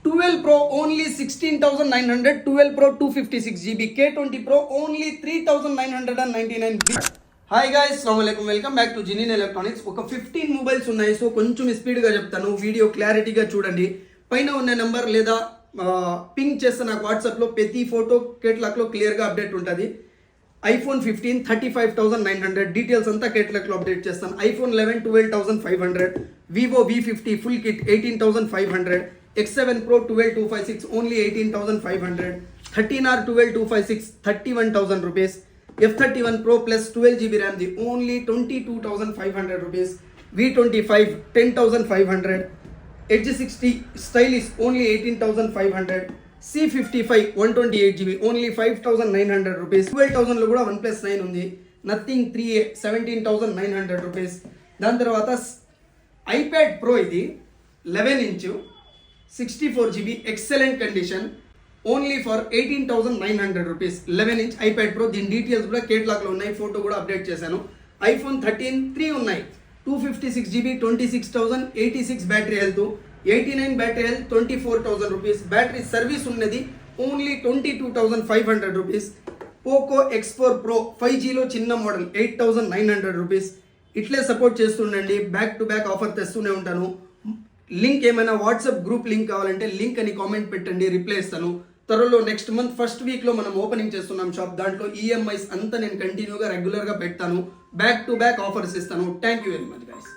12 Pro only 16,900, 12 Pro 256 GB, K20 Pro only 3,999. Hi guys, అస్సలాము అలైకుం, welcome back to జినిన్ electronics. ఒక 15 mobiles ఉన్నాయి, సో కొంచెం స్పీడ్గా చెప్తాను, వీడియో క్లారిటీగా చూడండి. పైన ఉన్న నెంబర్ లేదా పింక్ చేస్తే నాకు వాట్సాప్లో ప్రతి ఫోటో కేటలాగ్లో క్లియర్గా అప్డేట్ ఉంటుంది. ఐఫోన్ 15 35,900 డీటెయిల్స్ అంతా కేటలాగ్లో అప్డేట్ చేస్తాను. IPhone 11 12,500, Vivo V50 full kit 18,500, X7 Pro 12,256 only 18,500, 13R 12,256 31,000 rupees, F31 Pro plus 12 GB RAM the only 22,500 rupees, V25 10,500, Edge 60 stylish only 18,500, C55 128 GB only 5,900 rupees, 12,000 లో కూడా OnePlus 9 ఉంది, nothing 3A 17,900 rupees. దాని తర్వాత iPad Pro ఇది 11 inch 64 GB excellent condition only for 18,900 rupees. 11 inch iPad Pro, దీని details కూడా కేటలాగ్లో ఉన్నాయి, photo కూడా అప్డేట్ చేశాను. ఐఫోన్ 13 3 ఉన్నాయి, 256 GB 26,000, 86 battery health, 89 battery health 24,000 rupees. Battery service ఉన్నది only 22,500 rupees. Poco X4 Pro 5Gలో చిన్న మోడల్ 8,900 రూపీస్. ఇట్లే సపోర్ట్ చేస్తుండండి, బ్యాక్ టు బ్యాక్ ఆఫర్ తెస్తూనే ఉంటాను. లింక్ ఏమైనా వాట్సాప్ గ్రూప్ లింక్ కావాలంటే లింక్ అని కామెంట్ పెట్టండి, రిప్లై ఇస్తాను. త్వరలో నెక్స్ట్ మంత్ ఫస్ట్ వీక్లో మనం ఓపెనింగ్ చేస్తున్నాం షాప్. దాంట్లో ఈఎంఐస్ అంతా నేను కంటిన్యూగా రెగ్యులర్గా పెడతాను, బ్యాక్ టు బ్యాక్ ఆఫర్స్ ఇస్తాను. Thank you very much guys.